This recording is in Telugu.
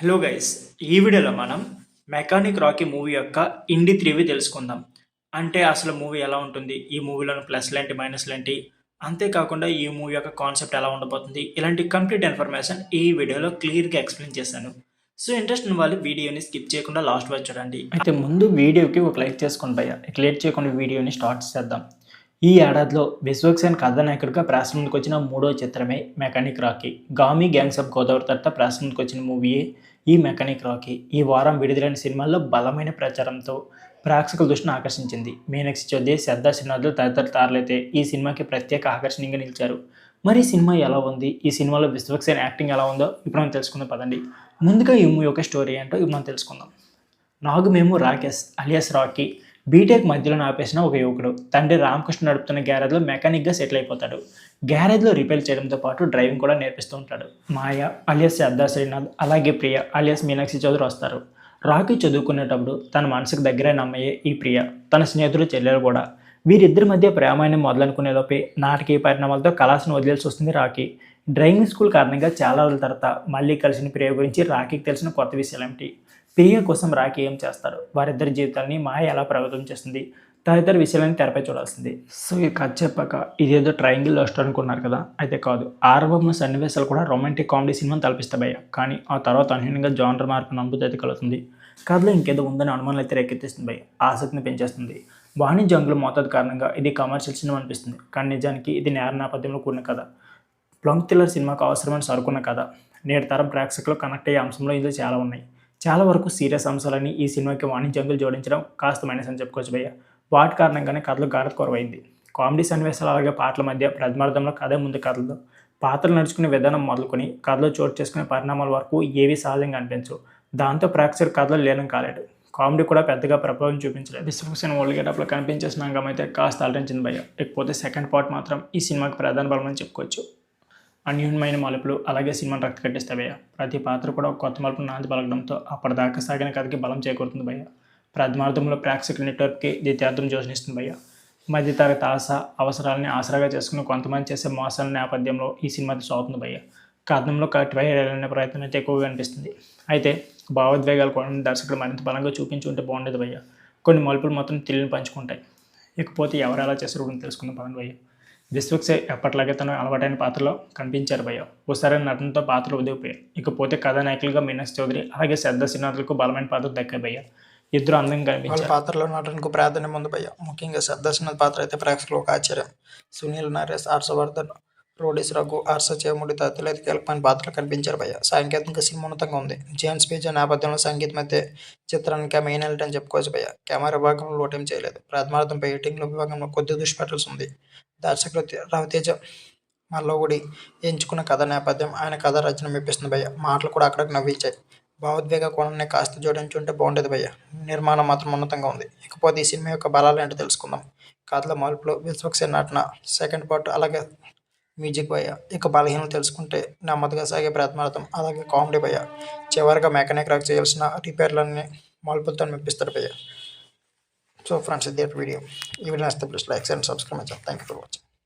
హలో గైస్, ఈ వీడియోలో మనం మెకానిక్ రాకీ మూవీ యొక్క ఇండి త్రీవి తెలుసుకుందాం. అంటే అసలు మూవీ ఎలా ఉంటుంది, ఈ మూవీలోని ప్లస్లు ఏంటి, మైనస్లు ఏంటి, అంతేకాకుండా ఈ మూవీ యొక్క కాన్సెప్ట్ ఎలా ఉండబోతుంది, ఇలాంటి కంప్లీట్ ఇన్ఫర్మేషన్ ఈ వీడియోలో క్లియర్గా ఎక్స్ప్లెయిన్ చేశాను. సో ఇంట్రెస్ట్ ఉన్న వాళ్ళు వీడియోని స్కిప్ చేయకుండా లాస్ట్ వరకు చూడండి. అయితే ముందు వీడియోకి ఒక లైక్ చేసుకోండి భయ్య. ఇక లేట్ చేయకుండా వీడియోని స్టార్ట్ చేద్దాం. ఈ ఏడాదిలో విశ్వక్సేన్ కథానాయకుడిగా ప్రేక్షకుల ముందుకు వచ్చిన మూడో చిత్రమే mechanic Rocky. Gaami gangs of Godavari తర్వాత ప్రేక్షకుల ముందుకు వచ్చిన మూవీయే ఈ మెకానిక్ రాకీ. ఈ వారం విడుదలైన సినిమాల్లో బలమైన ప్రచారంతో ప్రేక్షకుల దృష్టిని ఆకర్షించింది. మీనాక్షి చౌదరి, శ్రద్ధా శ్రీనాథ్లు తదితర తారలైతే ఈ సినిమాకి ప్రత్యేక ఆకర్షణీయంగా నిలిచారు. మరి ఈ సినిమా ఎలా ఉంది, ఈ సినిమాలో విశ్వక్సేన్ యాక్టింగ్ ఎలా ఉందో ఇప్పుడు మనం తెలుసుకుందాం పదండి. ముందుగా ఈ మూవీ యొక్క స్టోరీ ఏంటో ఇప్పుడు మనం తెలుసుకుందాం. నాగుమేము రాకేష్ అలియాస్ రాకీ బీటెక్ మధ్యలో ఆపేసిన ఒక యువకుడు తండ్రి రామకృష్ణ నడుపుతున్న గ్యారేజ్లో మెకానిక్గా సెటిల్ అయిపోతాడు. గ్యారేజ్లో రిపేర్ చేయడంతో పాటు డ్రైవింగ్ కూడా నేర్పిస్తూ ఉంటాడు. మాయ అలియాస్ శ్రద్ధా శ్రీనాథ్ అలాగే ప్రియ అలియాస్ మీనాక్షి చౌదరి వస్తారు. రాకీ చదువుకునేటప్పుడు తన మనసుకు దగ్గరైన అమ్మాయే ఈ ప్రియ, తన స్నేహితుడు చెల్లెలు కూడా. వీరిద్దరి మధ్య ప్రేమాన్ని మొదలనుకునేలోపే నాటకీయ పరిణామాలతో కళాశాలను వదిలేసి వస్తుంది రాకీ. డ్రైవింగ్ స్కూల్ కారణంగా చాలా రోజుల తర్వాత మళ్ళీ కలిసిన ప్రియ గురించి రాకీకి తెలిసిన కొత్త విషయాలు ఏమిటి, ప్రియ కోసం రాకీ ఏం చేస్తారు, వారిద్దరి జీవితాన్ని మాయ ఎలా ప్రభావితం చేస్తుంది, తదితర విషయాలని తెరపై చూడాల్సింది. సో ఈ కథ చెప్పాక ఇదేదో ట్రయాంగిల్ లవ్ స్టోరీ అనుకున్నారు కదా, అయితే కాదు. ఆరంభంలో సన్నివేశాలు కూడా రొమాంటిక్ కామెడీ సినిమాని తలపిస్తాయి. కానీ ఆ తర్వాత అనూహ్యంగా జానర్ మార్పు నమ్ముతూ అయితే కలుగుతుంది. కథలో ఇంకేదో ఉందని అనుమానాలు అయితే రేకెత్తిస్తుంది భయ, ఆసక్తిని పెంచేస్తుంది. వాణిజ్య అంగుల మోతాదు కారణంగా ఇది కమర్షియల్ సినిమా అనిపిస్తుంది, కానీ నిజానికి ఇది నేర నేపథ్యంలో కూడిన కథ. ప్లంక్ థ్రిల్లర్ సినిమాకు అవసరమైన సరుకున్న కథ. నేటి తరం ప్రేక్షకులు కనెక్ట్ అయ్యే అంశంలో ఇందులో చాలా ఉన్నాయి. చాలా వరకు సీరియస్ అంశాలని ఈ సినిమాకి వాణిజ్యంగులు జోడించడం కాస్త మైనస్ అని చెప్పుకోవచ్చు భయ్య. వాటి కారణంగానే కథలో గాఢత కొరవైంది. కామెడీ సన్నివేశాలు అలాగే పాటల మధ్య ప్రథమార్థంలో కథే ముందు కథలతో పాత్రలు నడుచుకునే విధానం మొదలుకొని కథలో చోటు చేసుకునే పరిణామాల వరకు ఏవి సహజంగా అనిపించవు. దాంతో ప్రేక్షకుల కథలో లీనం కాలేడు. కామెడీ కూడా పెద్దగా ప్రభావం చూపించలేదు. విశ్వక్సేన్ ఓల్డ్ గెటప్లో కనిపించేసిన అంగం అయితే కాస్త అలరించింది భయ్య. ఇకపోతే సెకండ్ పార్ట్ మాత్రం ఈ సినిమాకి ప్రధాన బలం అని చెప్పుకోవచ్చు. అన్యూన్యమైన మలుపులు అలాగే సినిమాని రక్త కట్టిస్తాయి భయ్య. ప్రతి పాత్ర కూడా ఒక కొత్త మలుపును నాంది పలకడంతో అప్పటిదాకా సాగిన కథకి బలం చేకూరుతుంది భయ్య. ప్రథమార్థంలో ప్రేక్షకుల నెట్వర్క్కి ద్వితీయార్థం జోషనిస్తుంది భయ్య. మధ్యతరగతి ఆశ అవసరాలని ఆసరాగా చేసుకుని కొంతమంది చేసే మోసాల నేపథ్యంలో ఈ సినిమా సాగుతుంది భయ్య. కథనంలో కట్టివేయాలనే ప్రయత్నం అయితే ఎక్కువగా అనిపిస్తుంది. అయితే భావోద్వేగాలు కూడా దర్శకుడు మరింత బలంగా చూపించి ఉంటే బాగుండేది భయ్య. కొన్ని మలుపులు మాత్రం తెలియని పంచుకుంటాయి. ఇకపోతే ఎవరు ఎలా చేస్తారో కూడా తెలుసుకుందాం పదండి భయ్య. విశ్వక్సేన్ ఎప్పట్లాగే తన అలవాటైన పాత్రలో కనిపించారు భయ్య. ఓసారి నటనతో పాత్రలు ఉదిగిపోయారు. ఇకపోతే కథానాయకులుగా మీనాక్షి చౌదరి అలాగే శ్రద్ధా శ్రీనాథ్లకు బలమైన పాత్రలు దక్కాయి భయ్య. ఇద్దరు అందంగా కనిపించారు. పాత్రలో నటనకు ప్రాధాన్యం ఉంది భయ్య. ముఖ్యంగా శ్రద్ధా శ్రీనాథ్ పాత్ర అయితే ప్రేక్షకులు ఒక ఆశ్చర్యం. సునీల్ నరేష్, హర్షవర్ధన్, రోడిస్ రఘు, హర్ష చేముడి తదితరులు అయితే కీలకమైన పాత్రలు కనిపించారు భయ్య. సాంకేతిక సినిమా ఉన్నతంగా ఉంది. జేమ్స్ పీజా నేపథ్యంలో సంగీతం అయితే చిత్రానికి మెయిన్ ఎలిట్ అని చెప్పుకోవచ్చు భయ్య. కెమెరా విభాగంలో లోటేం చేయలేదు. ప్రథమార్థంపై ఎడిటింగ్లో విభాగంలో కొద్ది దృష్టి పెట్టాల్సి ఉంది. దర్శకుడు రవితేజ మల్లోగుడి ఎంచుకున్న కథ నేపథ్యం ఆయన కథ రచన మెప్పిస్తుంది భయ్య. మాటలు కూడా అక్కడికి నవ్వించాయి. భావోద్వేగ కోణాన్ని కాస్త జోడించుంటే బాగుండేది భయ్య. నిర్మాణం మాత్రం ఉన్నతంగా ఉంది. ఇకపోతే ఈ సినిమా యొక్క బలాలు ఏంటో తెలుసుకుందాం. కథల మలుపులు, విశ్వక్సేన్ నటన, సెకండ్ పార్ట్ అలాగే మ్యూజిక్ భయ్య. ఇక బలహీనలు తెలుసుకుంటే నెమ్మదిగా సాగే ప్రథమార్థం అలాగే కామెడీ భయ్య. చివరిగా మెకానిక్ రాక్ చేయాల్సిన రిపేర్లన్నీ మలుపులతో మెప్పిస్తారు భయ్య. సో ఫ్రెండ్స్, ఇది వీడియో. ఈ వీడియో నచ్చితే please like and subscribe. Thank you for watching.